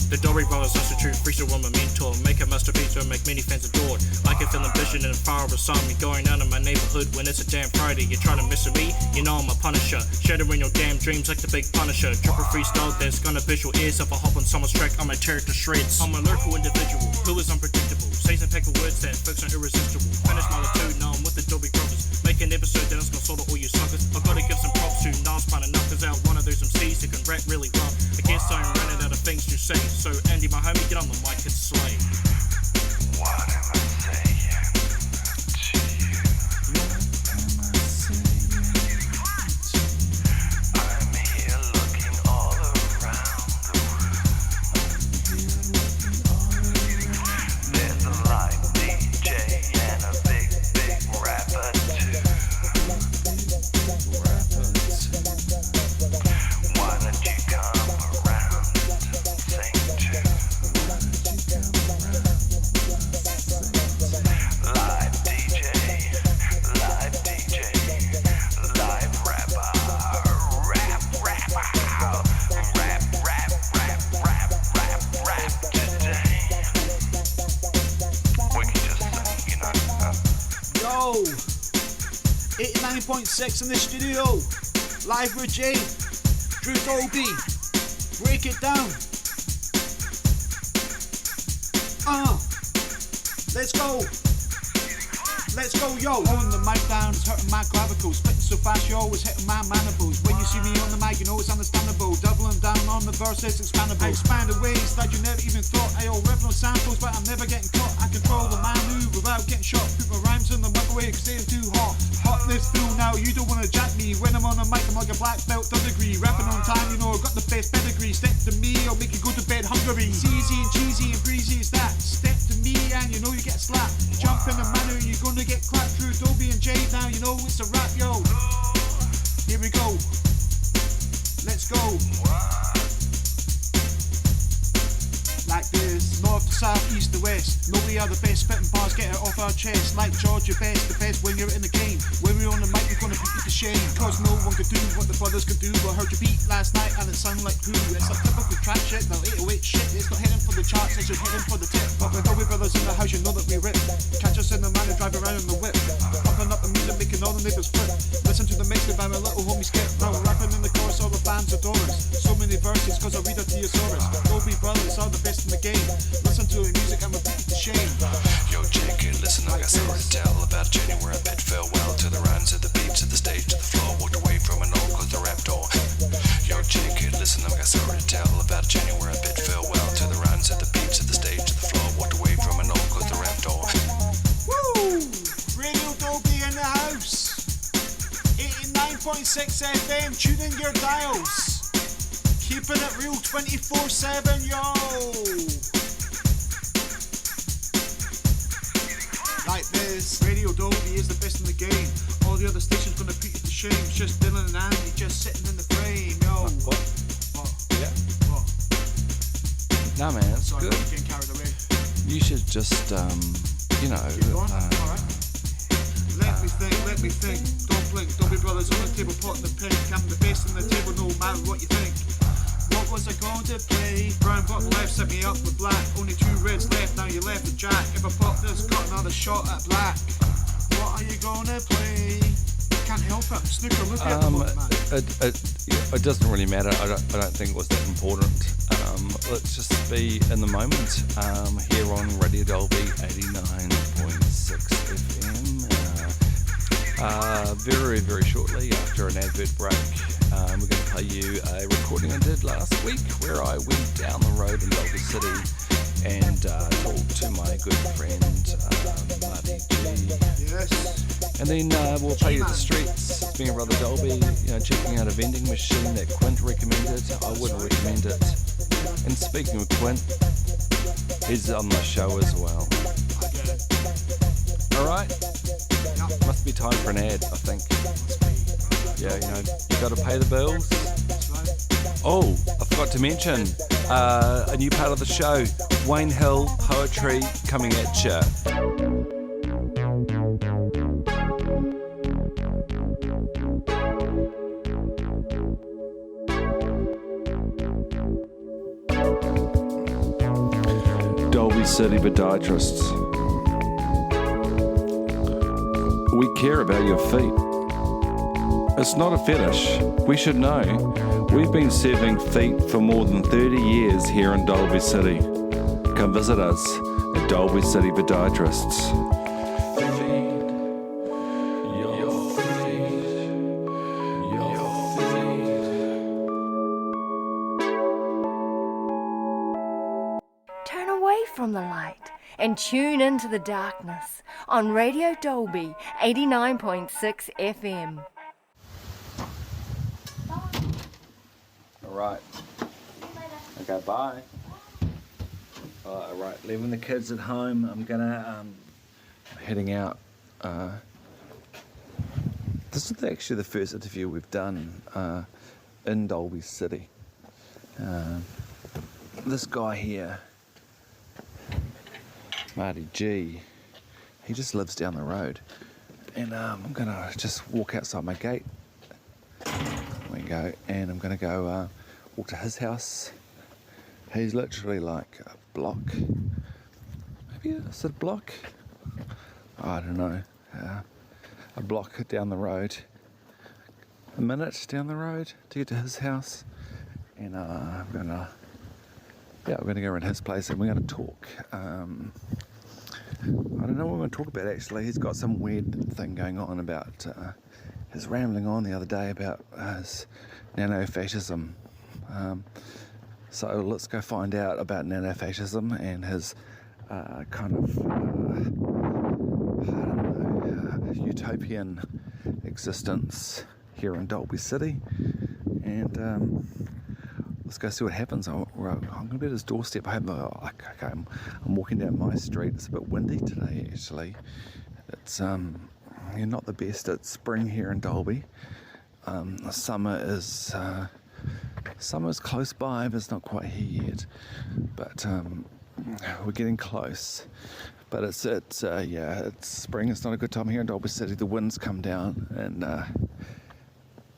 The Dolby Brothers institute freestyle on my mentor. Make a masterpiece or make many fans adored. I can feel ambition and fire beside me. Going out in my neighborhood when it's a damn Friday. You're trying to mess with me? You know I'm a punisher. Shattering your damn dreams like the big Punisher. Drop a freestyle that's gonna bitch your ears. If I hop on someone's track, I'm a tear it to shreds. I'm a lyrical individual who is unpredictable. Says and pack of words that fix are irresistible. Finish my latude, now I'm with the Dolby Brothers. Make an episode that's gonna sort of all you suckers. I've gotta give some props to Nas finding up, cause out one of those MCs who can rap really rough. I guess I'm running out of things to say. So Andy, my homie, get on the mic and slay. What am I saying to you? I'm here looking all around the room. There's a live DJ and a big rapper too. Why don't you come around, sing too? Live DJ, live rapper, rap today. We can just sing, you know. Yo, 89.6 in the studio, live with Jay, Drew Dolby, break it down. Let's go, yo. Holding the mic down, it's hurting my clavicles. Spitting so fast, you're always hitting my mandibles. When you see me on the mic, you know it's understandable. Doubling down on the verses, expandable. I expand in ways that you never even thought. I all rip no samples, but I'm never getting caught. I control the man move without getting shot. Put my rhymes in the microwave, cause they're too hot. Hotness feel now, you don't wanna jack me. When I'm on the mic, I'm like a black belt, third degree. Rapping on time, you know I've got the best pedigree. Step to me, I'll make you go to bed hungry. It's easy and cheesy and breezy as that. Step to me and you know you get slapped. Jump in the manner, you're gonna get cracked through Dolby and Jay. Now you know it's a rap, yo. Here we go. Let's go. Like this, north to south, east to west. No, we are the best, spitting bars, get it off our chest. Like George, you're best, the best when you're in the game. When we're on the mic, we're gonna beat you to shame. Cause no one could do what the brothers could do. I heard your beat last night and it sounded like who? It's like typical trap shit, no 808 shit. It's not hitting for the charts, it's just hitting for the tip. But with Dolby Brothers in the house, you know that we rip. Catch us in the man and drive around in the whip. Pumping up the music, making all the neighbors flip. Listen to the mix by my little homie Skip. Now we're rapping in the chorus, all the fans adore us. So many verses, cause I read a thesaurus. Dolby Brothers are the best in the game. Listen to the music and repeat the shame. Yo, Jake, listen, I got something to tell about January. I bid farewell to the rounds, to the beat, to the stage, to the floor. Walked away from an all closed the rap door. Yo, Jake, listen, I got something to tell about January. I bid farewell to the rounds, to the beat, to the stage, to the floor. Walked away from an all closed the rap door. Woo! Radio Dolby in the house. 89.6 FM, tune in your dials. Keeping it real 24/7, yo. Like this, Radio Dolby is the best in the game. All the other stations gonna put you to shame. It's just Dylan and Andy just sitting in the frame, yo. What? Yeah. What? No, man, it's Sorry, good. I'm getting carried away. You should just, you know. Keep going. Alright. Let me think. Don't blink. Dolby Brothers on the table, pot in the pink. I'm the best in the table, no matter what you think. What was I going to play? Brown bottom left set me up with black. Only 2 reds left, now you're left with Jack. If I pop this, got another shot at black. What are you gonna play? Can't help it. Snooker, look at the moment, man. It doesn't really matter. I don't think it was that important. Let's just be in the moment. Here on Radio Dolby 89.6 FM. Very, very shortly after an advert break, we're going to play you a recording I did last week where I went down the road in Dolby City and talked to my good friend Marty G. Yes. And then we'll play you the streets. Being a brother Dolby, checking out a vending machine that Quint recommended. I wouldn't recommend it. And speaking of Quint, he's on my show as well. Alright? Must be time for an ad, I think. Yeah, you gotta pay the bills. Oh, I forgot to mention a new part of the show, Wayne Hill Poetry coming at ya. Dolby City podiatrists. We care about your feet. It's not a fetish. We should know. We've been serving feet for more than 30 years here in Dolby City. Come visit us at Dolby City Podiatrists. Turn away from the light and tune into the darkness on Radio Dolby 89.6 FM. Alright. Okay, bye. Alright, leaving the kids at home. I'm gonna heading out. This is actually the first interview we've done in Dolby City. This guy here, Marty G, he just lives down the road, and I'm gonna just walk outside my gate. There we go, and I'm gonna go walk to his house. He's literally like a block, maybe is it a block? I don't know, a block down the road, a minute down the road to get to his house, and I'm gonna go around his place and we're gonna talk. I don't know what we're going to talk about actually. He's got some weird thing going on about his rambling on the other day about his Nano Fascism. So let's go find out about Nano Fascism and his kind of utopian existence here in Dolby City, and let's go see what happens. I'm going to be at his doorstep. I'm walking down my street. It's a bit windy today, actually. It's not the best. It's spring here in Dolby. Summer's close by, but it's not quite here yet. But we're getting close. But it's spring. It's not a good time here in Dolby City. The winds come down, and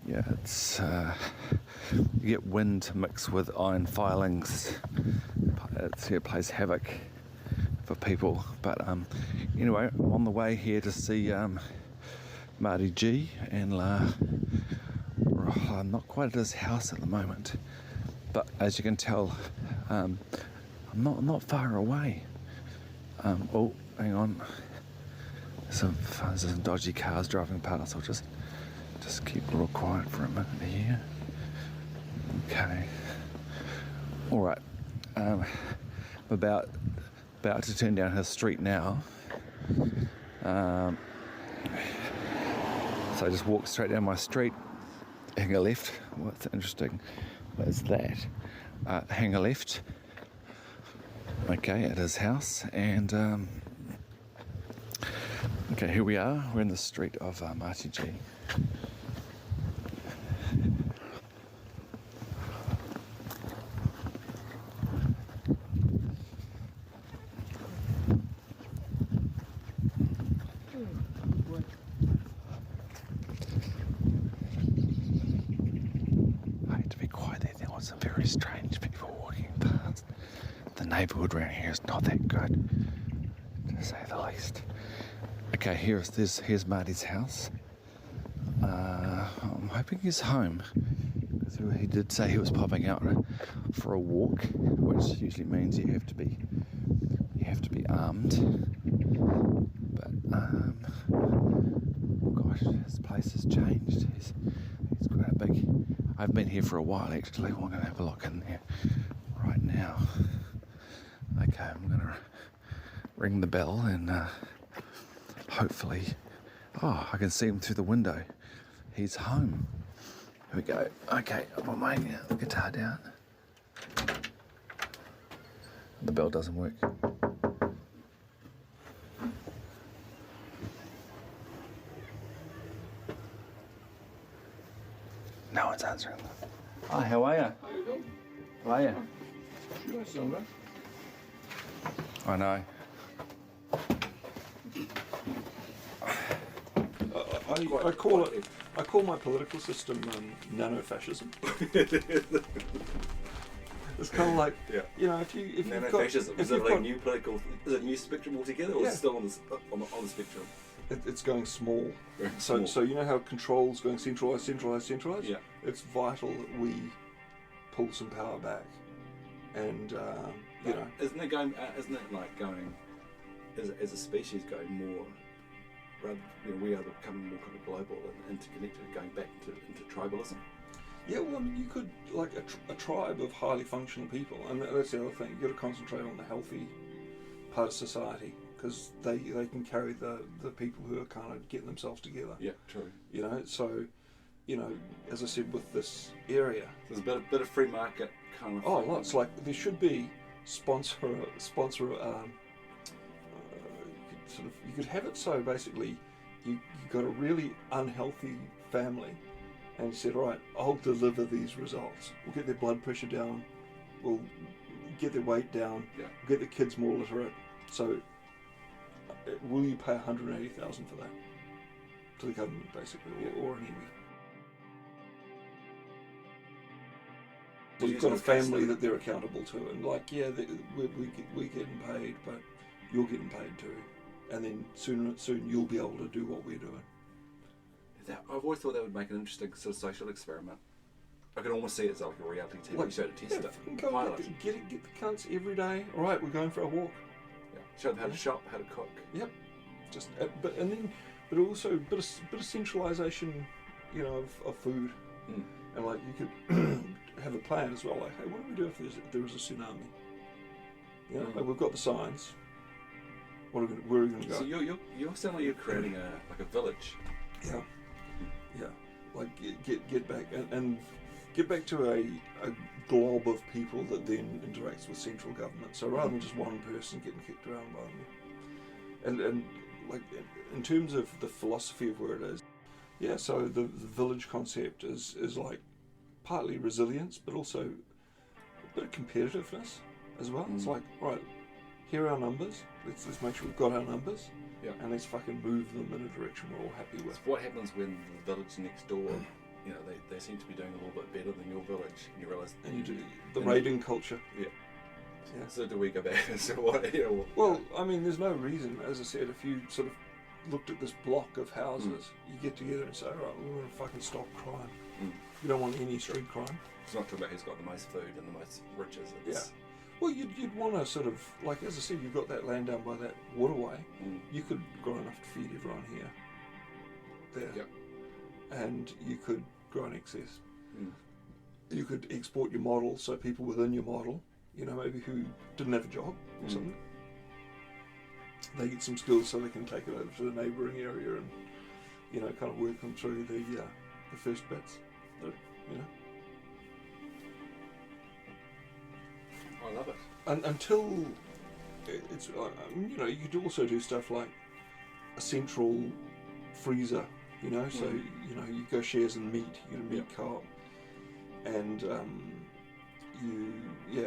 it's. You get wind mixed with iron filings. It plays havoc for people. But anyway, I'm on the way here to see Marty G, and I'm not quite at his house at the moment. But as you can tell, I'm not far away. Oh, hang on. There's some dodgy cars driving past. I'll just keep real quiet for a minute here. Okay. All right. I'm about to turn down his street now. So I just walk straight down my street, hang a left. What's interesting? What is that? Hang a left. Okay, at his house, and okay, here we are. We're in the street of Marty G. Some very strange people walking past. The neighbourhood around here is not that good, to say the least. Okay, here's Marty's house. I'm hoping he's home, because he did say he was popping out for a walk, which usually means you have to be armed. But oh gosh, his place has changed. He's quite a big. I've been here for a while actually. We're going to have a look in there right now. Okay, I'm going to ring the bell and hopefully... Oh, I can see him through the window. He's home. Here we go. Okay, I'll put my guitar down. The bell doesn't work. No one's answering them. Hi, how are you? How are you? I know. I call my political system nano fascism. It's kind of like, Yeah. you know, if you've Nano got... fascism. if Is it you've like a got- new political... Is it a new spectrum altogether, or is Yeah. it still on the spectrum? It's going small. Very So small. so you know how control's going centralised? Yeah. It's vital that we pull some power back. And, you know... Isn't it going... isn't it like going... As a species going more... Rather, you know, we are becoming more kind of global and interconnected, going back into tribalism. Yeah, well, I mean, you could, like, a tribe of highly functional people, and that's the other thing, you've got to concentrate on the healthy part of society, because they can carry the people who are kind of getting themselves together. Yeah, true. You know, so, you know, as I said, with this area... There's a bit of free market kind of Oh, thing. lots, like, there should be you could have it so basically you got a really unhealthy family and you said, right, I'll deliver these results. We'll get their blood pressure down, we'll get their weight down, Yeah. we'll get the kids more literate. So will you pay $180,000 for that to the government basically, or an iwi? Well, you've got a family that they're accountable to, and like, yeah, we're getting paid, but you're getting paid too. And then soon you'll be able to do what we're doing. I've always thought that would make an interesting sort of social experiment. I can almost see it as like a reality TV show to test it. fucking go Pilot. get the cunts every day. All right, we're going for a walk. Yeah. Show them how to shop, how to cook. Yep. Just but also a bit of centralisation, you know, of food. Mm. And like you could have a plan as well. Like, hey, what do we do if there was a tsunami? You know, like we've got the signs. Where are we going to go? So you sound like you're creating a village. Yeah, yeah. Like get back and get back to a glob of people that then interacts with central government. So rather than just one person getting kicked around by them, and like in terms of the philosophy of where it is, yeah. So the village concept is like partly resilience, but also a bit of competitiveness as well. It's like, right, here are our numbers. Let's make sure we've got our numbers. Yeah. And let's fucking move them in a direction we're all happy with. So what happens when the village next door, you know, they seem to be doing a little bit better than your village, and you realise... And you do the raiding culture. Yeah. Yeah. So do we go back and so what, you know... Well, I mean, there's no reason, as I said, if you sort of looked at this block of houses, you get together and say, right, we want to fucking stop crime. You don't want any street crime. It's not talking about who's got the most food and the most riches. It's, Well, you'd want to sort of, like, as I said, you've got that land down by that waterway. You could grow enough to feed everyone here, there. Yep. And you could grow in excess. You could export your model, so people within your model, you know, maybe who didn't have a job or something, they get some skills so they can take it over to the neighbouring area and, you know, kind of work them through the first bits, you know. I love it. Until it's, you know, you could also do stuff like a central freezer, you know, so, you know, you go shares in meat, you get a meat co-op, and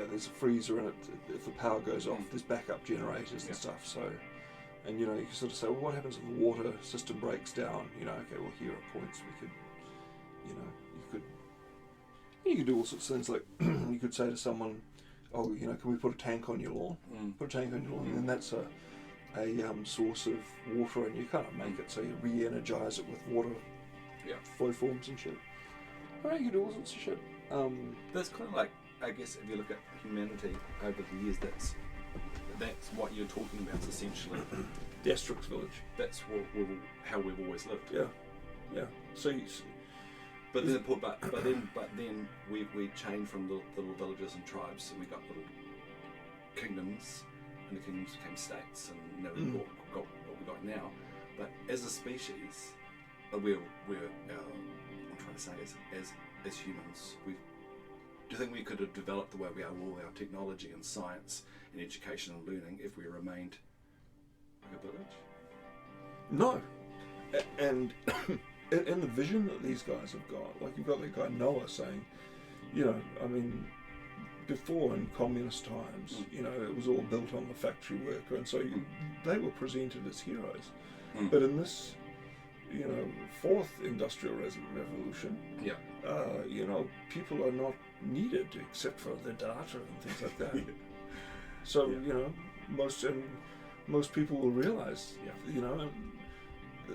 there's a freezer in it. If the power goes off, there's backup generators and stuff, so, and, you know, you can sort of say, well, what happens if the water system breaks down? You know, okay, well, here are points we could, you know, you could do all sorts of things, like, you could say to someone, oh, you know, can we put a tank on your lawn? Put a tank on your lawn, and then that's a source of water, and you kind of make it so you re-energize it with water flow forms and shit. Alright, you can do all sorts of shit. That's kind of like, I guess, if you look at humanity over the years, that's what you're talking about, essentially. The Asterix village. That's how we've always lived. Yeah. So But then we changed from little villages and tribes, and we got little kingdoms, and the kingdoms became states, and now we've got what we got now. But as a species, we're I'm trying to say as humans, do you think we could have developed the way we are with all our technology and science and education and learning if we remained like a village? no, and. And the vision that these guys have got, like you've got that guy Noah saying, you know, I mean, before in communist times, you know, it was all built on the factory worker, and so they were presented as heroes. But in this, you know, fourth industrial revolution, you know, people are not needed except for the data and things like that. So most people will realise,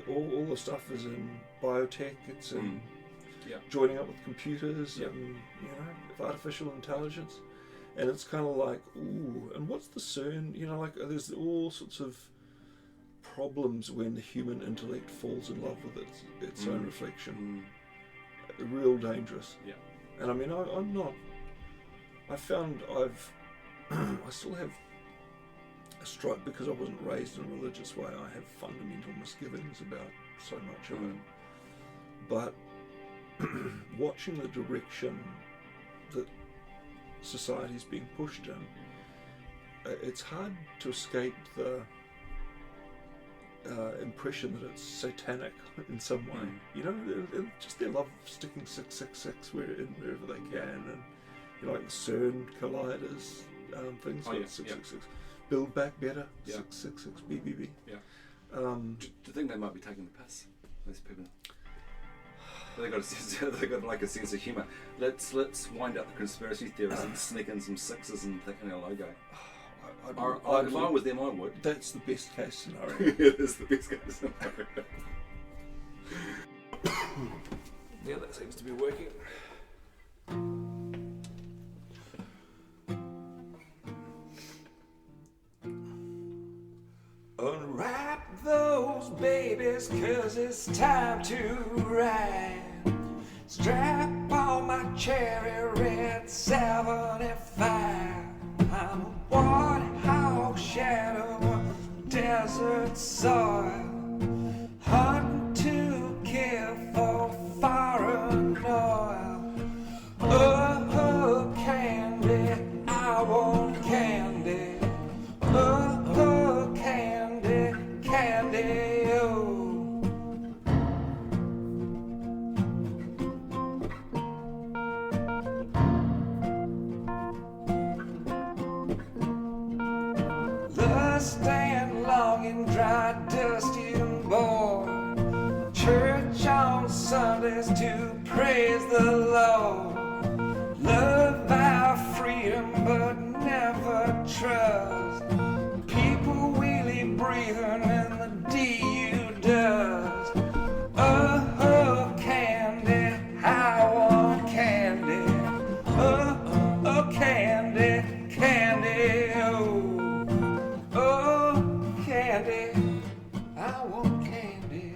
all the stuff is in biotech. It's in joining up with computers and artificial intelligence, and it's kind of like, ooh, and what's the CERN? There's all sorts of problems when the human intellect falls in love with its own reflection. Real dangerous. Yeah. And I mean, I'm not. I found I still have a strike because I wasn't raised in a religious way. I have fundamental misgivings about so much of it. But watching the direction that society's being pushed in, it's hard to escape the impression that it's satanic in some way. Just their love of sticking 666 wherever they can, and like the CERN colliders, things like 666. Build back better, 666 BBB. Yeah. Do you think they might be taking the piss? Those people. They got like a sense of humour. Let's wind up the conspiracy theories and sneak in some sixes and think in our logo. If I was them, I would. That's the best case scenario. It is the best case scenario. Yeah, that seems to be working. Unwrap those babies, 'cause it's time to ride. Strap on my cherry red 75. I'm a warthog shadow of desert soil, hunting to kill for foreign oil. Oh, candy, I want candy. Oh, candy, candy, oh. Stand long and dry, dusty and bored. Church on Sundays to praise the Lord. Love our freedom but never trust. People wheelie breathing in the DU dust. Oh, candy, I want candy. Oh, candy, candy, oh. Candy, I want candy.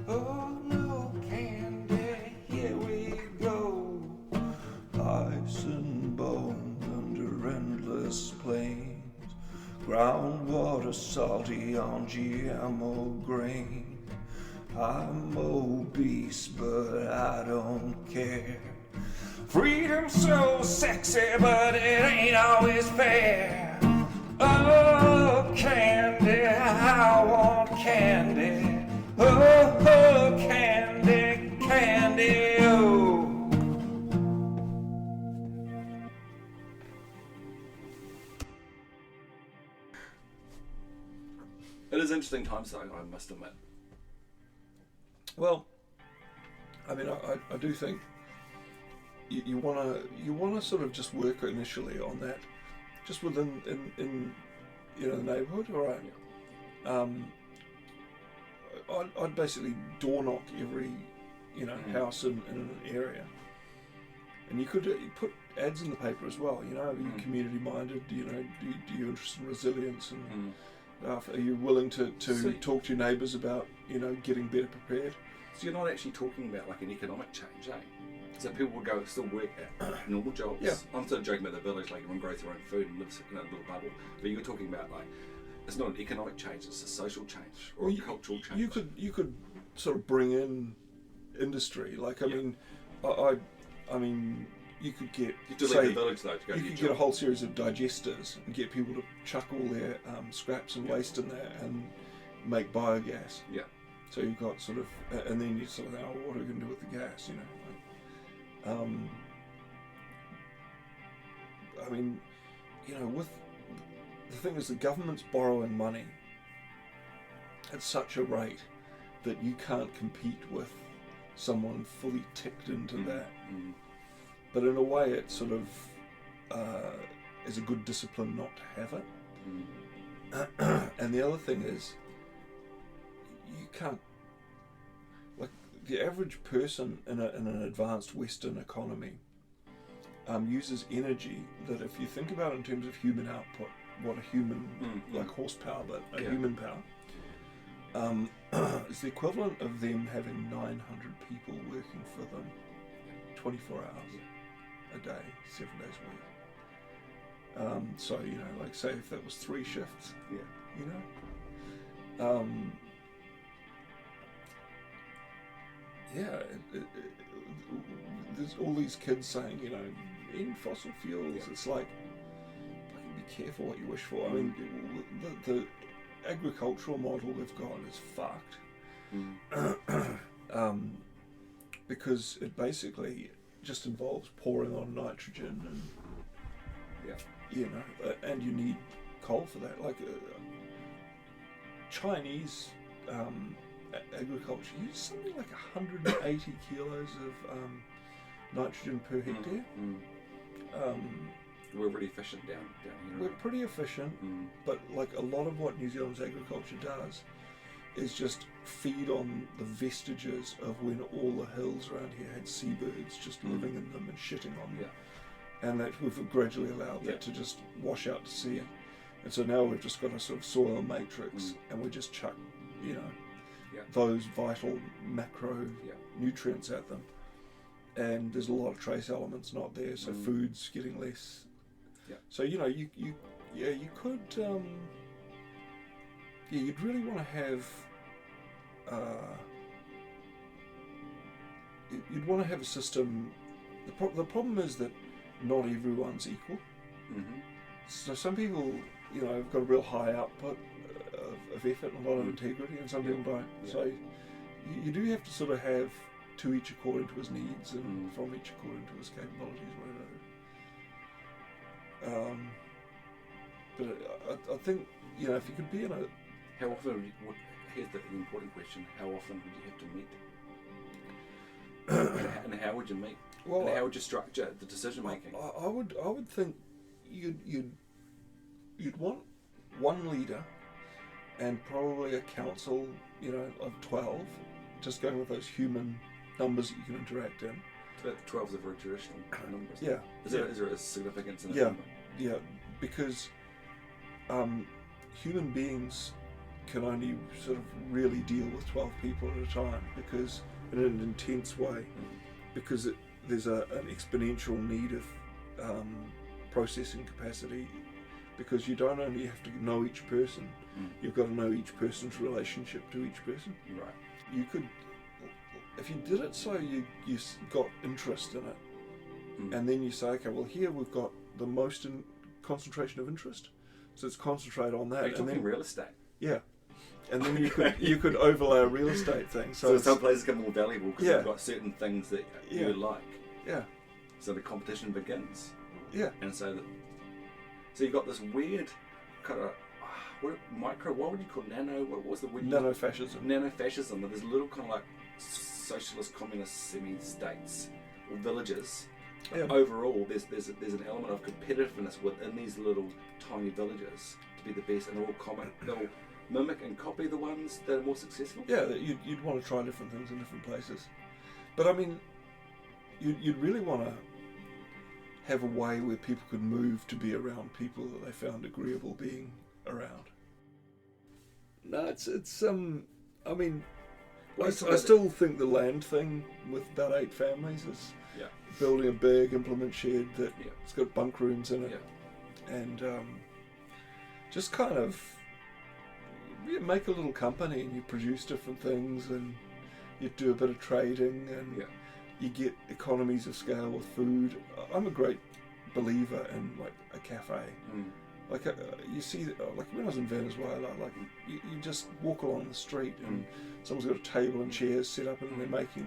Oh no, candy, here we go. Ice and bone under endless plains, groundwater salty on GMO grain. I'm obese, but I don't care. Freedom's so sexy, but it ain't always fair. Oh, candy, I want candy. Oh, candy, candy, oh. It is interesting times, though, I must admit. Well, I mean, I do think you wanna sort of just work initially on that. Just within in the neighbourhood, all right. I'd basically door knock every house in an area, and you could put ads in the paper as well. Are you community minded? Do you interested in resilience, and are you willing to talk to your neighbours about getting better prepared? So you're not actually talking about like an economic change, eh? So people would still work at normal jobs. Yeah. I'm still joking about the village, like everyone grows their own food and lives in a little bubble. But you're talking about like, it's not an economic change, it's a social change or a cultural change. You could sort of bring in industry. Like I mean, you could get leave the village though to go. You could get a whole series of digesters and get people to chuck all their scraps and waste in there and make biogas. Yeah. So you've got sort of, and then you sort of, what are we going to do with the gas? I mean, with the thing is, the government's borrowing money at such a rate that you can't compete with someone fully ticked into that. but in a way it sort of is a good discipline not to have it. And the other thing is, you can't, like the average person in an advanced Western economy uses energy that, if you think about it in terms of human output, what a human, like horsepower, but a human power, is the equivalent of them having 900 people working for them 24 hours a day, 7 days a week. So, you know, like say if that was 3 shifts, you know, there's all these kids saying, you know, end fossil fuels. It's like, fucking be careful what you wish for. I mean, the agricultural model we've got is fucked. Because it basically just involves pouring on nitrogen and you know, and you need coal for that. Like Chinese agriculture uses something like 180 kilos of nitrogen per hectare. We're pretty efficient down here. We're pretty efficient, but like a lot of what New Zealand's agriculture does is just feed on the vestiges of when all the hills around here had seabirds just living in them and shitting on them. And that we've gradually allowed that to just wash out to sea. And so now we've just got a sort of soil matrix, and we just chuck, you know, those vital macro nutrients at them. And there's a lot of trace elements not there, so food's getting less. So, you know, you could, you'd really want to have, you'd want to have a system. The problem is that not everyone's equal. So some people, you know, have got a real high output of effort and a lot of integrity, and some people don't. So you do have to sort of have to each according to his needs, and from each according to his capabilities, whatever. But I think, you know, if you could be in a... How often, here's the important question, how often would you have to meet? And how would you meet? Well, and how would you structure the decision making? I would think you'd want one leader and probably a council, you know, of 12, just going with those human numbers that you can interact in. 12 is a very traditional number. Yeah. Is there a significance in that number? Yeah, because human beings can only sort of really deal with 12 people at a time, because in an intense way, because there's an exponential need of processing capacity, because you don't only have to know each person, you've got to know each person's relationship to each person. Right. You could, if you did it so you got interest in it, and then you say, okay, well here we've got the most concentration of interest, so let's concentrate on that. Are you talking then, real estate? Yeah. And then you could overlay a real estate thing. So some places become more valuable because they've got certain things that you like. Yeah. So the competition begins. Yeah. And so you've got this weird kind of what would you call nano? What was the word? Nano Fascism. Nano Fascism. There's little kind of like socialist communist semi-states or villages. Yeah. Overall, there's an element of competitiveness within these little tiny villages to be the best, and they'll mimic and copy the ones that are more successful. Yeah, you'd want to try different things in different places, but I mean, you'd really want to have a way where people could move to be around people that they found agreeable being around. No, it's I mean, I still think the land thing with about 8 families is building a big implement shed that it's got bunk rooms in it, and just kind of make a little company, and you produce different things, and you do a bit of trading, and you get economies of scale with food. I'm a great believer in like a cafe. Like you see, like when I was in Venezuela, like you just walk along the street and someone's got a table and chairs set up, and they're making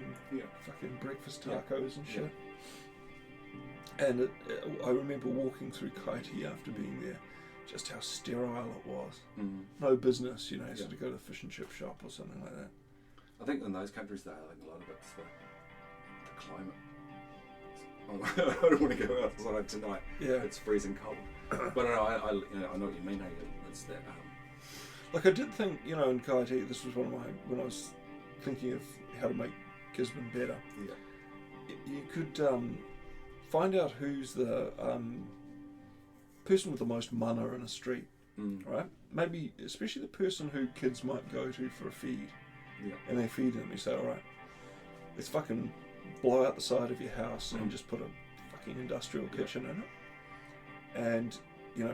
fucking breakfast tacos and shit. And I remember walking through Kaiti after being there, just how sterile it was. No business, you know, so to go to the fish and chip shop or something like that. I think in those countries, though, I think a lot of it's the climate. I don't want to go outside tonight. Yeah. It's freezing cold. But I know what you mean. It's that. Like I did think, in Kaiti, this was when I was thinking of how to make Gisborne better. Yeah. You could find out who's the person with the most mana in a street, right? Maybe especially the person who kids might go to for a feed, and they feed them. You say, all right, let's fucking blow out the side of your house and just put a fucking industrial kitchen in it, and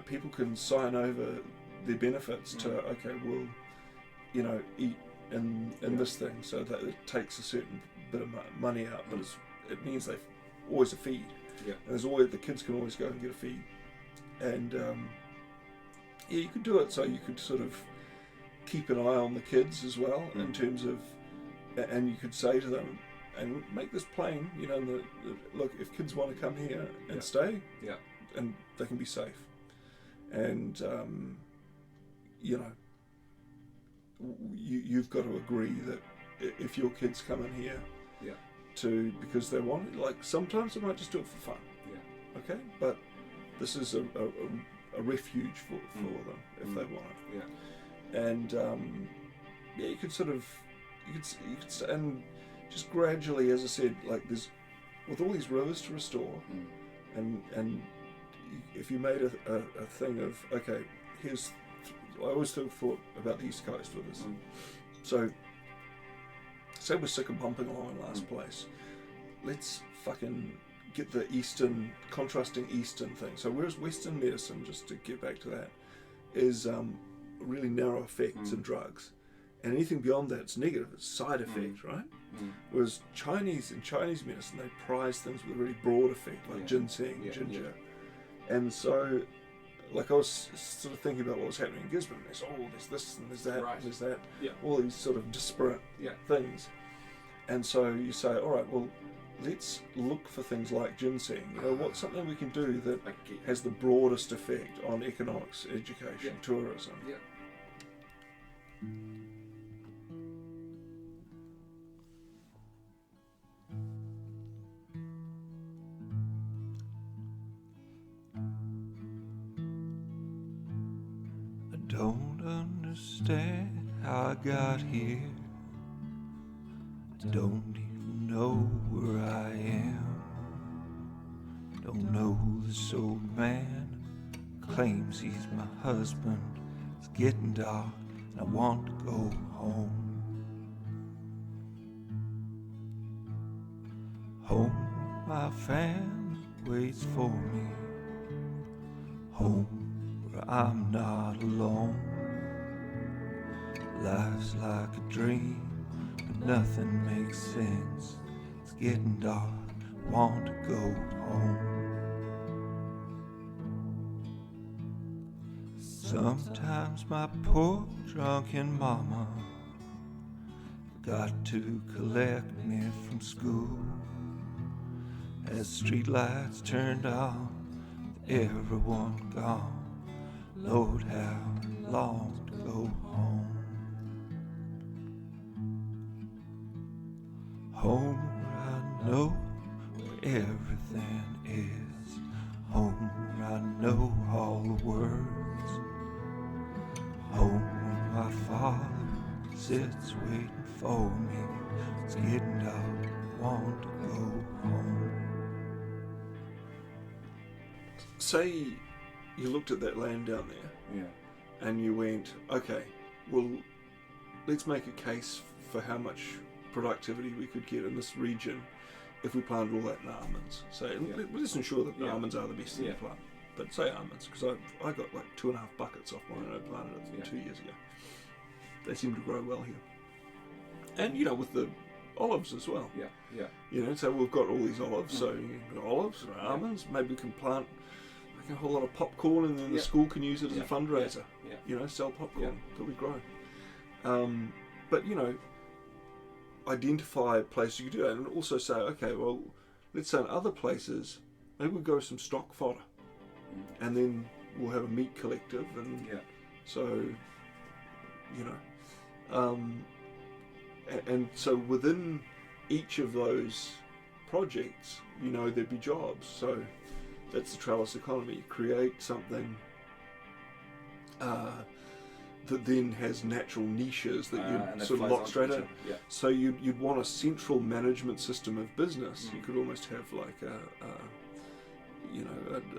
people can sign over their benefits to we'll eat in this thing, so that it takes a certain bit of money out, but it means they've always a feed. Yeah. And there's always, the kids can always go and get a feed, and you could do it so you could sort of keep an eye on the kids as well, in terms of, and you could say to them and make this plain, look, if kids want to come here and stay, and they can be safe, and you've got to agree that if your kids come in here because they want it, like sometimes they might just do it for fun, okay, but this is a refuge for them if they want it, and you could sort of you could and just gradually, as I said, like there's with all these rivers to restore, and if you made a thing of, okay, here's, I always thought about the East Coast with this. So, say we're sick of bumping along in last place, let's fucking get the contrasting Eastern thing. So whereas Western medicine, just to get back to that, is really narrow effects and drugs, and anything beyond that, it's negative, it's side effect, right? Whereas Chinese medicine, they prize things with a really broad effect, like ginseng, ginger. And so, like I was sort of thinking about what was happening in Gisborne. There's this and there's that and there's that, all these sort of disparate things. And so you say, all right, well, let's look for things like ginseng. What's something we can do that has the broadest effect on economics, education, tourism? Don't understand how I got here. Don't even know where I am. Don't know who this old man claims he's my husband. It's getting dark and I want to go home. Home, my family waits for me. Home, I'm not alone. Life's like a dream, but nothing makes sense. It's getting dark, want to go home. Sometimes my poor drunken mama forgot to collect me from school. As streetlights turned on, with everyone gone, Lord, how long to go home. Home where I know where everything is. Home where I know all the words. Home where my father sits waiting for me. It's getting dark, want to go home. Say you looked at that land down there, and you went, okay, well, let's make a case for how much productivity we could get in this region if we planted all that in almonds. So let's ensure that the almonds are the best thing to plant. But say almonds, because I got like 2.5 buckets off mine, and I planted it 2 years ago. They seem to grow well here. And with the olives as well. So we've got all these olives, so you can got olives and almonds. Maybe we can plant a whole lot of popcorn, and then the school can use it as a fundraiser. Sell popcorn that we grow. But identify places you can do that, and also say, okay, well, let's say in other places, maybe we go with some stock fodder, and then we'll have a meat collective, and so and so within each of those projects, there'd be jobs. So that's the trellis economy. Create something that then has natural niches that you sort of lock straight in. Yeah. So you'd want a central management system of business. You could almost have like a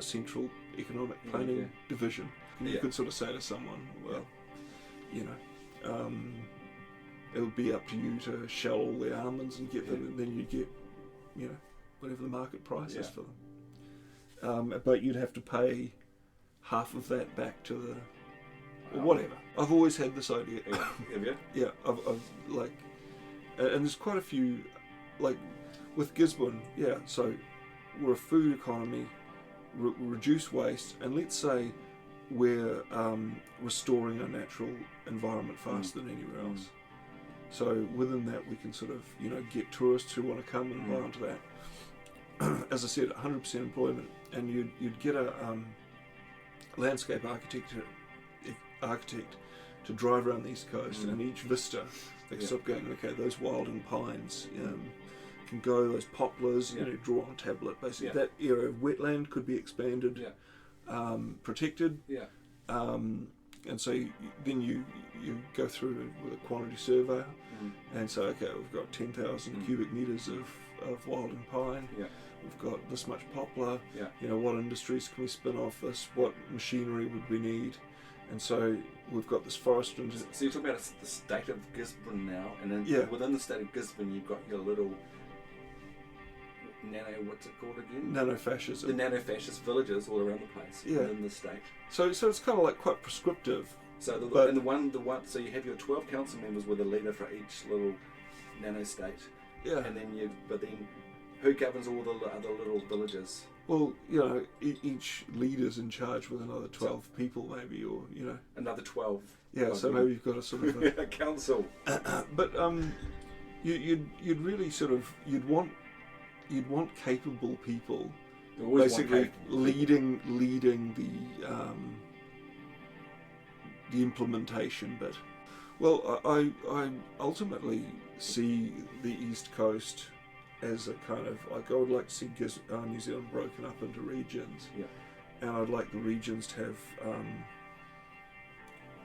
central economic planning division. And you could sort of say to someone, well, it would be up to you to shell all the almonds and get them, and then you'd get, whatever the market price is for them. But you'd have to pay half of that back to the, or whatever. I've always had this idea. Have you? Yeah, I've like, and there's quite a few, like with Gisborne, so we're a food economy, reduce waste, and let's say we're restoring a natural environment faster than anywhere else. So within that we can sort of, get tourists who want to come and buy onto that. As I said, 100% employment, and you'd get a landscape architect to drive around the East Coast, and each vista they can stop going, okay, those wilding pines can go, those poplars, draw on a tablet, basically. That area of wetland could be expanded, protected, and so then you go through with a quantity survey and say, okay, we've got 10,000 cubic metres of wilding pine, we've got this much poplar, what industries can we spin off this, what machinery would we need, and so we've got this forest. So you're talking about the state of Gisborne now, and then within the state of Gisborne you've got your little what's it called again? Nano Fascism. The Nano Fascist villages all around the place within the state. So it's kind of like quite prescriptive. So so you have your 12 council members with a leader for each little nano state. Yeah. And then but then who governs all the other little villages? Well, each leader's in charge with another 12 people, maybe, or another 12. Yeah. So maybe you've got a sort of a council. But you'd really sort of you'd want capable people, basically leading the implementation bit. Well, I ultimately see the East Coast as a kind of, like, I would like to see New Zealand broken up into regions, and I'd like the regions to have,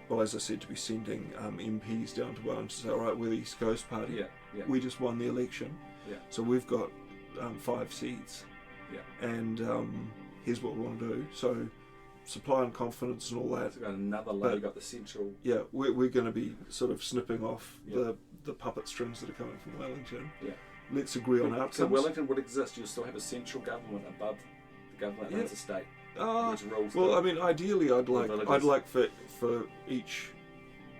well, as I said, to be sending MPs down to Wellington to say, all right, we're the East Coast Party, we just won the election, so we've got 5 seats, and here's what we want to do. So supply and confidence and all that. So got another layer, got the central. Yeah, we're going to be sort of snipping off the puppet strings that are coming from Wellington. Yeah, let's agree on outcomes. So Wellington would exist. You'll still have a central government above the government as a state. Well, I mean, ideally, I'd like for each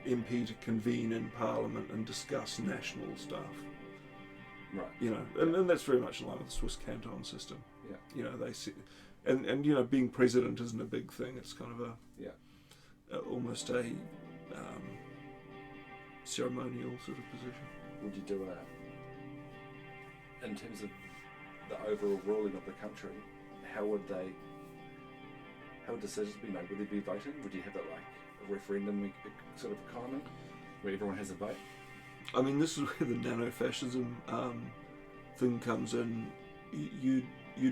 MP to convene in Parliament and discuss national stuff. Right. And that's very much in line with the Swiss canton system. Yeah. They see, and being president isn't a big thing. It's kind of almost a ceremonial sort of position. Would you do in terms of the overall ruling of the country? How would decisions be made? Would there be voting? Would you have it like a referendum sort of economy where everyone has a vote? I mean, this is where the nano-fascism thing comes in. You'd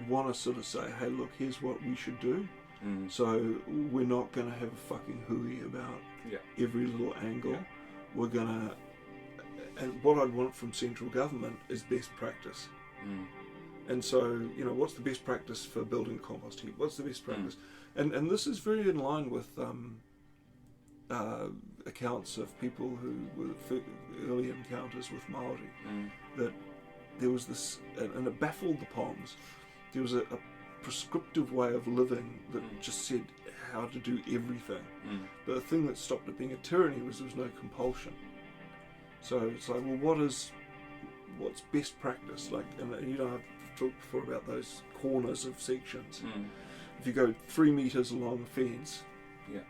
want to sort of say, hey, look, here's what we should do. So we're not going to have a fucking hooey about every little angle. We're going to... And what I'd want from central government is best practice. And so, what's the best practice for building a compost heap? What's the best practice? And this is very in line with... accounts of people who were early encounters with Maori, that there was this, and it baffled the Poms, there was a prescriptive way of living that just said how to do everything. But the thing that stopped it being a tyranny was there was no compulsion. So it's like, well, what's best practice? Like, and I've talked before about those corners of sections. If you go 3 meters along the fence,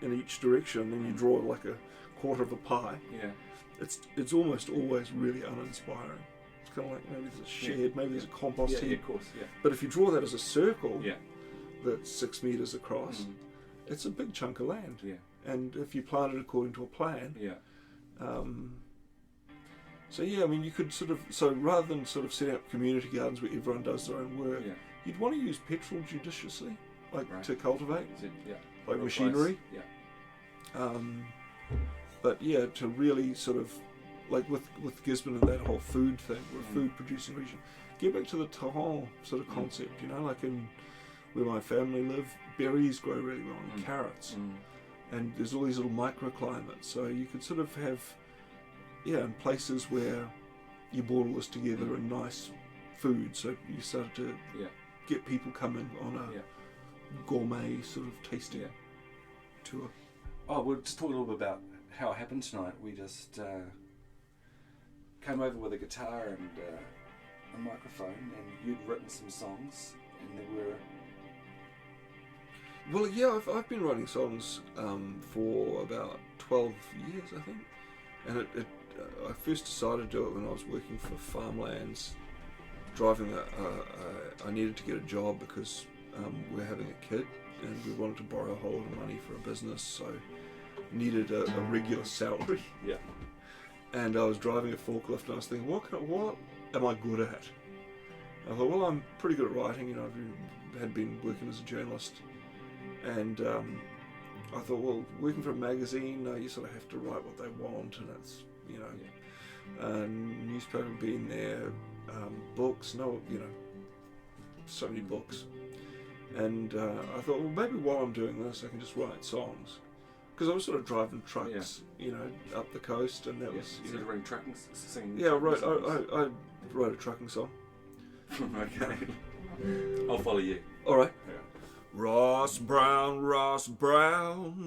in each direction, then you draw like a quarter of a pie. It's almost always really uninspiring. It's kind of like maybe there's a shed, maybe there's a compost heap. Of course, But if you draw that as a circle that's 6 meters across, it's a big chunk of land. And if you plant it according to a plan, So yeah, I mean, you could rather than sort of set up community gardens where everyone does their own work, you'd want to use petrol judiciously, to cultivate, like machinery. But yeah, to really sort of, like with Gisborne and that whole food thing, we're a food producing region. Get back to the tahong sort of concept, like in where my family live, berries grow really well, and carrots, and there's all these little microclimates. So you could sort of have, in places where you brought all this together in nice food. So you started to get people coming on a gourmet sort of tasting tour. Oh, we'll just talk a little bit about how it happened tonight. We just came over with a guitar and a microphone, and you'd written some songs, and there were... Well, yeah, I've been writing songs for about 12 years, I think. And I first decided to do it when I was working for Farmlands, driving I needed to get a job because we're having a kid, and we wanted to borrow a whole lot of money for a business, so needed a regular salary. Yeah. And I was driving a forklift, and I was thinking, what am I good at? I thought, well, I'm pretty good at writing. I had been working as a journalist, and I thought, well, working for a magazine, you sort of have to write what they want, and it's, newspaper being there, books, so many books. And I thought, well, maybe while I'm doing this, I can just write songs. Because I was sort of driving trucks, up the coast, and that was... Instead of running trucking, singing... Yeah, I wrote a trucking song. Okay. I'll follow you. All right. Yeah. Ross Brown,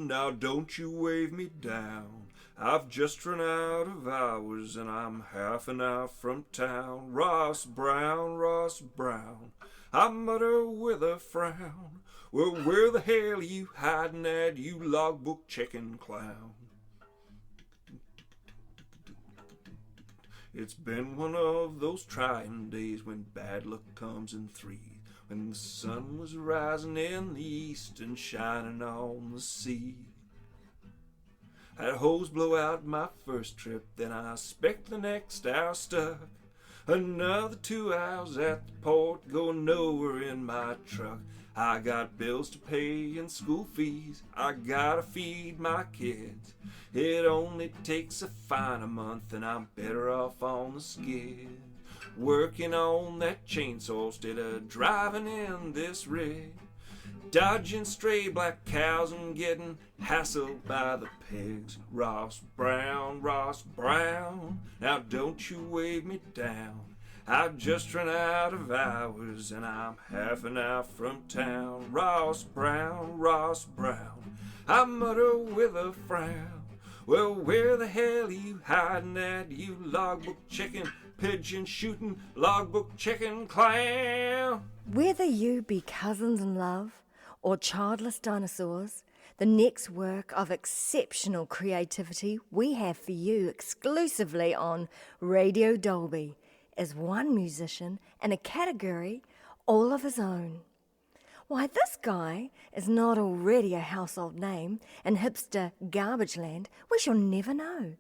now don't you wave me down. I've just run out of hours and I'm half an hour from town. Ross Brown, I mutter with a frown. Well, where the hell are you hiding at, you logbook checking clown? It's been one of those trying days when bad luck comes in threes. When the sun was rising in the east and shining on the sea. Had hose blow out my first trip, then I expect the next hour stuck. Another 2 hours at the port, going nowhere in my truck. I got bills to pay and school fees, I gotta feed my kids. It only takes a fine a month and I'm better off on the skid. Working on that chainsaw instead of driving in this rig. Dodging stray black cows and getting hassled by the pigs. Ross Brown, now don't you wave me down. I've just run out of hours and I'm half an hour from town. Ross Brown, I mutter with a frown. Well, where the hell are you hiding at, you logbook checking, pigeon shooting, logbook checking clown? Whether you be cousins in love or childless dinosaurs, the next work of exceptional creativity we have for you exclusively on Radio Dolby is one musician in a category all of his own. Why, this guy is not already a household name in hipster garbage land, we shall never know.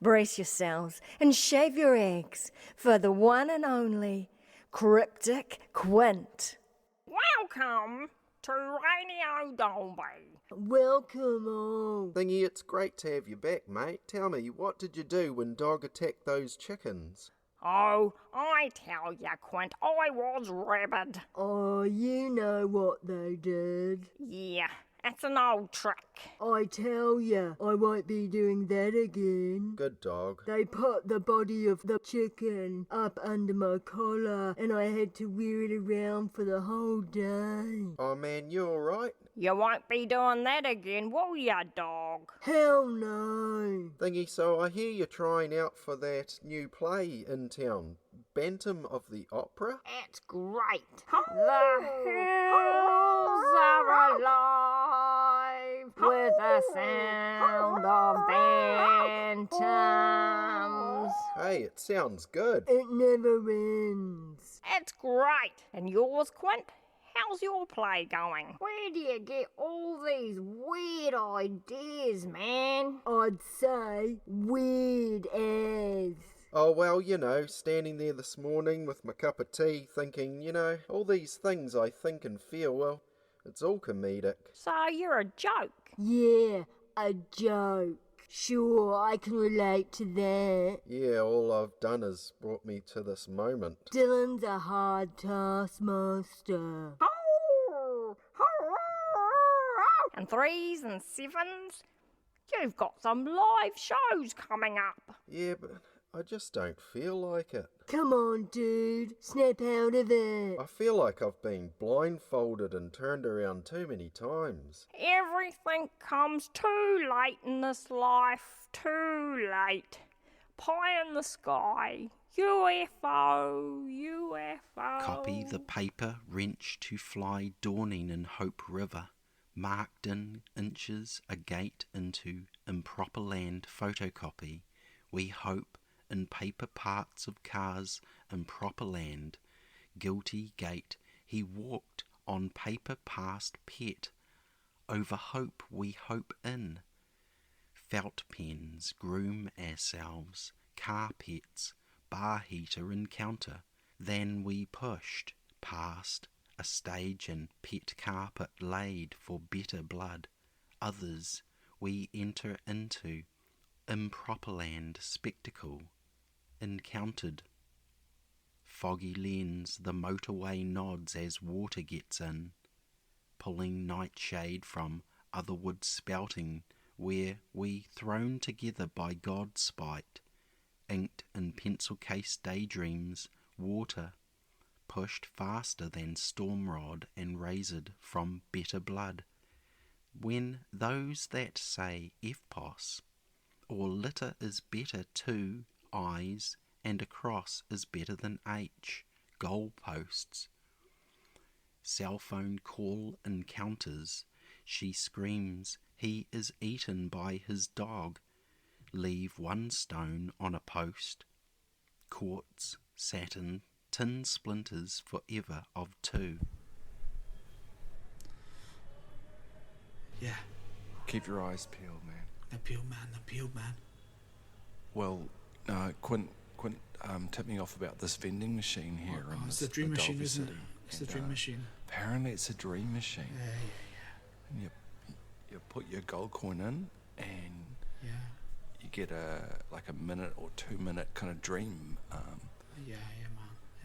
Brace yourselves and shave your eggs for the one and only Cryptic Quint. Welcome to Radio Dolby. Welcome all. Thingy, it's great to have you back, mate. Tell me, what did you do when Dog attacked those chickens? Oh, I tell ya, Quint, I was rabid. Oh, you know what they did. Yeah, it's an old trick. I tell ya, I won't be doing that again. Good dog. They put the body of the chicken up under my collar and I had to wear it around for the whole day. Oh man, you alright? You won't be doing that again, will ya, dog? Hell no. Thingy, so I hear you're trying out for that new play in town, Bantam of the Opera? It's great. The hills are alive with the sound of bantams. Hey, it sounds good. It never ends. It's great. And yours, Quint? How's your play going? Where do you get all these weird ideas, man? I'd say weird as. Oh, well, standing there this morning with my cup of tea thinking, all these things I think and feel, well, it's all comedic. So you're a joke. Yeah, a joke. Sure, I can relate to that. Yeah, all I've done is brought me to this moment. Dylan's a hard taskmaster. And 3s and 7s. You've got some live shows coming up. Yeah, but I just don't feel like it. Come on, dude. Snap out of it. I feel like I've been blindfolded and turned around too many times. Everything comes too late in this life. Too late. Pie in the sky. UFO. Copy the paper wrench to fly dawning in Hope River. Marked in inches a gate into improper land photocopy. We hope in paper parts of cars in proper land. Guilty gate he walked on paper past pet. Over hope we hope in. Felt pens groom ourselves. Car pets bar heater encounter. Then we pushed past a stage and pet carpet laid for better blood. Others we enter into improper land spectacle encountered. Foggy lens the motorway nods as water gets in, pulling nightshade from other wood spouting where we thrown together by God's spite, inked in pencil case daydreams, water pushed faster than storm rod and razored from better blood. When those that say FPOS or litter is better 2 eyes and a cross is better than H, goalposts. Cell phone call encounters, she screams he is eaten by his dog. Leave 1 stone on a post. Quartz, satin, tin splinters forever of 2. Yeah, Keep your eyes peeled, man. the peeled man. Well, Quint tipped me off about this vending machine here. Oh, in it's this, the dream machine, Dolby isn't it? City. It's the And, dream machine. Apparently it's a dream machine. Yeah. And you put your gold coin in and Yeah. you get a 1 or 2 minute kind of dream. Yeah, man.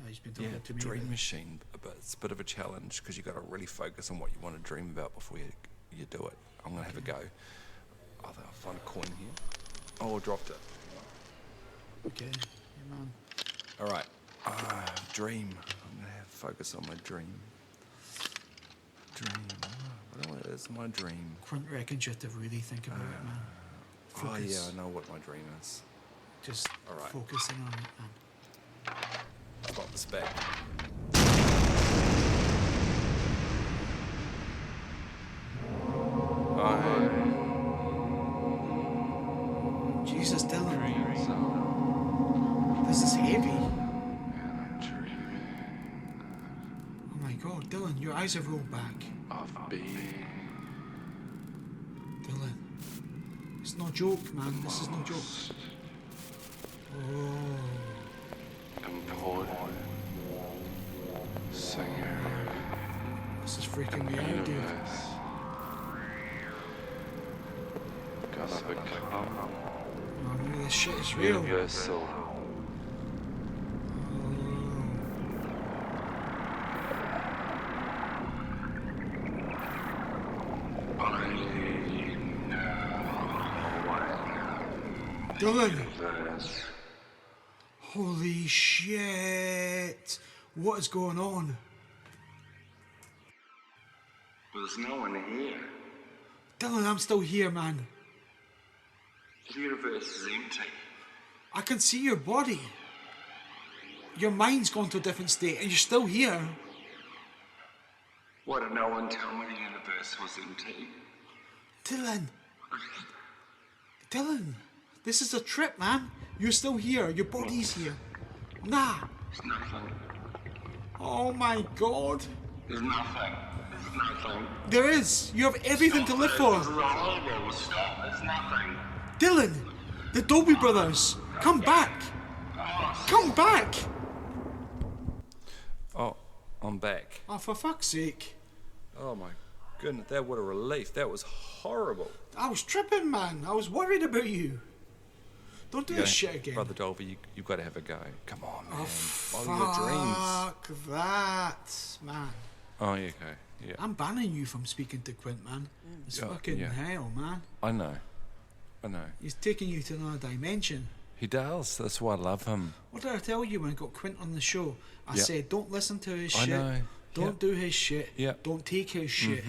Yeah, he's been talking to me. Dream about it. machine, but it's a bit of a challenge because you got to really focus on what you want to dream about before you do it. I'm gonna have a go. I'll find a coin here. Oh, I dropped it. Okay, yeah, man. All right, dream. I'm gonna have to focus on my dream. What is my dream? Quint reckons you have to really think about it, man. Oh yeah, Focus. I know what my dream is. Just All right. focusing on it, man. I've got this back. Jesus, Dylan. This is heavy. Oh my God, Dylan, your eyes have rolled back. Dylan, it's no joke, man. This is no joke. Oh. This is freaking me out, dude. Oh, maybe this shit is real. Dylan! Holy shit! What is going on? There's no one here. Dylan, I'm still here, man. The universe is empty. I can see your body. Your mind's gone to a different state and you're still here. Why did no one tell me the universe was empty? Dylan! Dylan! This is a trip, man. You're still here. Your body's here. Nah. There's nothing. Oh my God. There's nothing. There's nothing. There is. You have everything to live for. Stop. There's nothing. Dylan! The Dolby Brothers! Come back! Come back! Oh, I'm back. Oh, for fuck's sake. Oh my goodness, that was a relief. That was horrible. I was tripping, man. I was worried about you. Don't do this shit again. Brother Dolby, you've got to have a go. Come on, man. Oh, Follow your dreams. fuck that, man. Oh, yeah, okay. Yeah. I'm banning you from speaking to Quint, man. It's fucking hell, man. I know. He's taking you to another dimension. He does. That's why I love him. What did I tell you when I got Quint on the show? I said, don't listen to his I shit. know. Don't do his shit. Yep. Don't take his shit.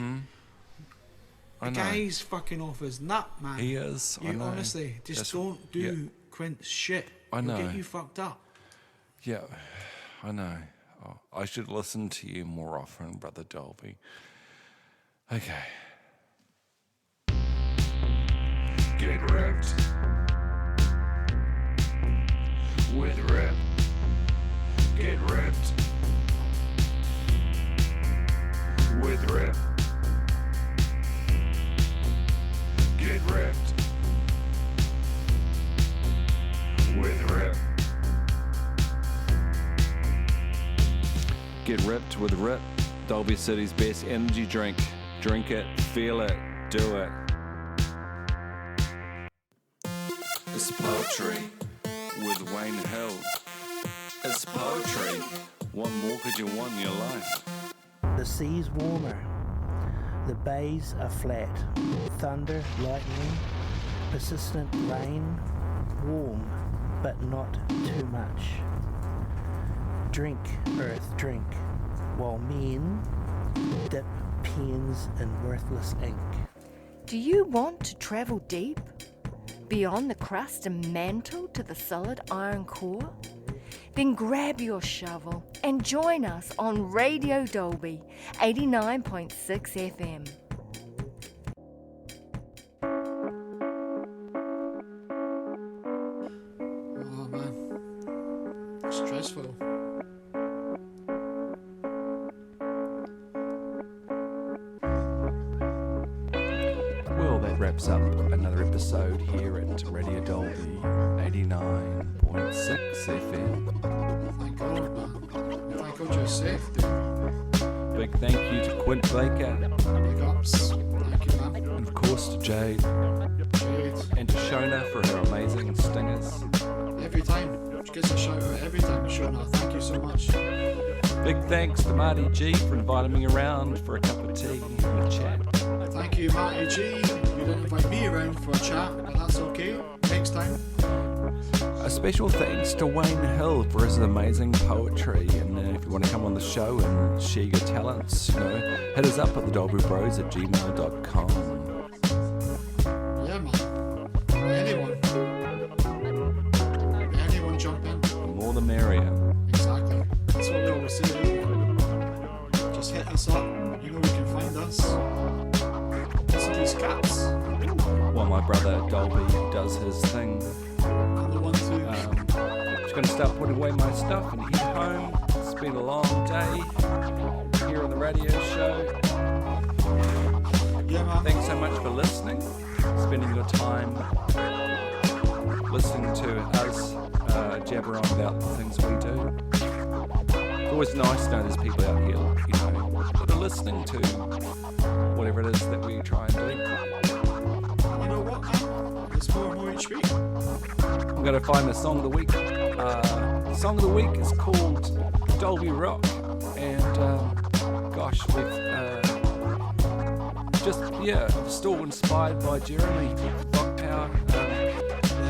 I know. The guy's fucking off his nut, man. He is. You I know. honestly, just don't do Quint's shit. I know. It'll get you fucked up. Yeah, I know. Oh, I should listen to you more often, Brother Dolby. Okay. Get wrecked with rep. Get wrecked with rep. Get wrecked with rep. Get ripped with Rip, Dolby City's best energy drink. Drink it, feel it, do it. It's poetry with Wayne Hill. It's poetry. What more could you want in your life? The sea's warmer. The bays are flat. Thunder, lightning, persistent rain. Warm, but not too much. Drink, earth, drink. While men dip pens in worthless ink. Do you want to travel deep? Beyond the crust and mantle to the solid iron core? Then grab your shovel and join us on Radio Dolby 89.6 FM. Oh man, stressful. Well, that wraps up another episode here at Radio Dolby 89.6 FM. Thank God, man. Thank God you're safe, dude. Big thank you to Quint Baker. Big ups. Thank you, man. And of course to Jade. And to Shona for her amazing stingers. Every time. She gets a shout out every time, Shona. Thank you so much. Big thanks to Marty G for inviting me around for a cup of tea and a chat. Thank you, Marty G. You didn't invite me around for a chat, but that's okay. Next time. A special thanks to Wayne Hill for his amazing poetry. And if you want to come on the show and share your talents, hit us up at the Dolby Bros at gmail.com. Yeah, man. Anyone jump in. The more the merrier. Exactly. That's what we always say. Just hit us up. You know where you can find us. Listen to these cats. While my brother Dolby does his thing. Just going to start putting away my stuff and head home. It's been a long day here on the radio show. Yeah, man. Thanks so much for listening, spending your time listening to us jabber on about the things we do. It's always nice to know there's people out here, that are listening to whatever it is that we try and do. You know what, man? There's more and more each week. I'm going to find the song of the week. The song of the week is called Dolby Rock, and gosh, we've still inspired by Jeremy Rock Power.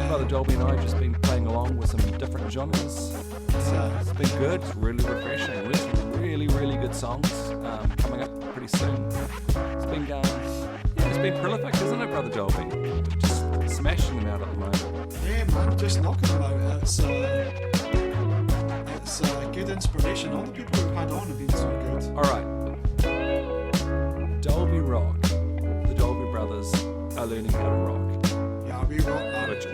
Brother Dolby and I have just been playing along with some different genres. It's been good. It's really refreshing. With some really, really good songs coming up pretty soon. It's been it's been prolific, isn't it, Brother Dolby? Just smashing them out at the moment. Yeah, man, just knocking them out. It's good inspiration. All the people we've had on have been so good. Alright. Dolby Rock. The Dolby Brothers are learning how to rock. Yeah, we rock that. Which,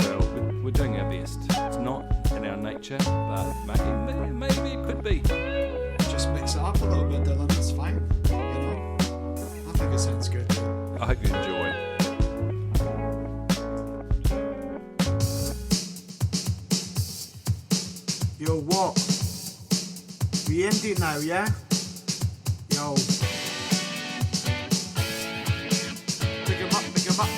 we're doing our best. It's not in our nature, but maybe it could be. Just mix it up a little bit, Dylan. It's fine. I think it sounds good. I hope you enjoy. Yo, what? We end it now, yeah? Yo. Pick him up, pick him up.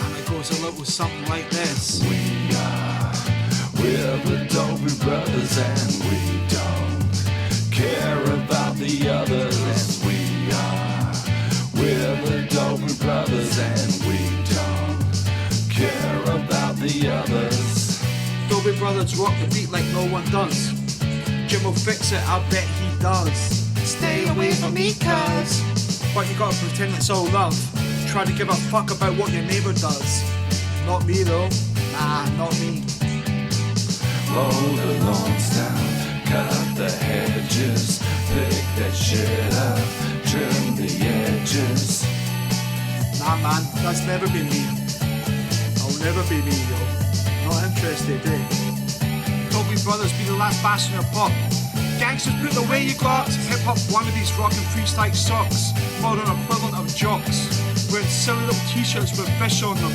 And it goes a little something like this. We're the Dolby Brothers and we don't care about the others. We're the Dolby Brothers and we don't care about the others. Dolby Brothers rock the beat like no one does. Jim will fix it, I bet he does. Stay away from me, cuz. But you gotta pretend it's all love. Try to give a fuck about what your neighbour does. Not me though. Nah, not me. Mow the lawns down, cut the hedges, pick that shit up, trim the edges. Nah man, that's never been me. I'll never be me, yo. Not interested, eh? Dolby Brothers be the last bastion of pop. Gangsters put away your glocks. Hip hop wannabes rocking freestyle socks. Modern equivalent of jocks. Wearing silly little t-shirts with fish on them.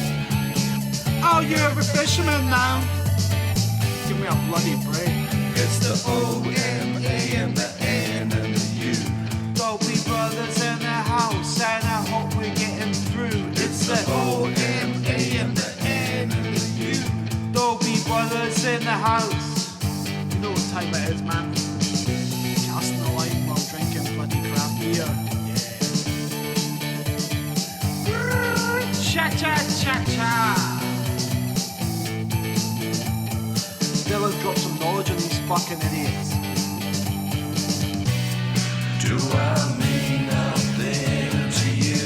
Oh, you're a fisherman now. Give me a bloody break. It's the O-M-A and the N and the U. Dolby Brothers in the house, and I hope we're getting through. It's the O-M-A and the N and the U. Dolby Brothers in the house. You know what time it is, man. Casting the light while drinking bloody craft beer. Yeah. Cha-cha-cha-cha. Dylan dropped some knowledge on these fucking idiots. Do I mean nothing to you?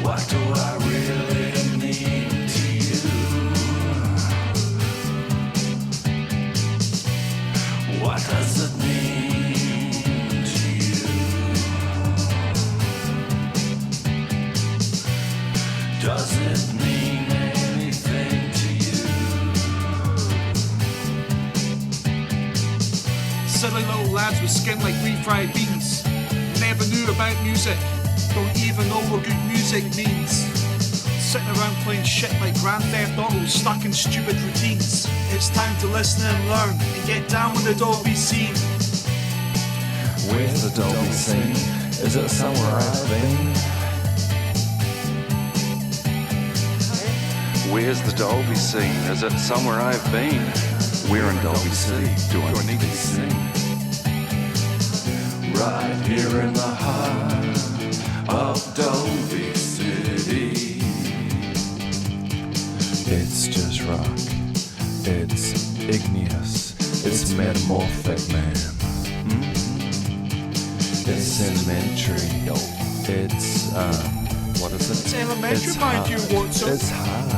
What do I really mean to you? What does it mean to you? Does it mean anything to you? Silly little lads with skin like refried beans. Never knew about music. Don't even know what good music means. Sitting around playing shit like Grand Theft Auto, stuck in stupid routines. It's time to listen and learn and get down with the Dolby scene. Where's the Dolby scene? Is it somewhere I've been? Where's the Dolby scene? Is it somewhere I've been? We're in Dolby City. Do I need to be seen? Right here in the heart of Dolby City. It's just rock. It's igneous. It's metamorphic, man. It's sedimentary. It's, what is it? It's elementary, mind you, what's up? It's hard.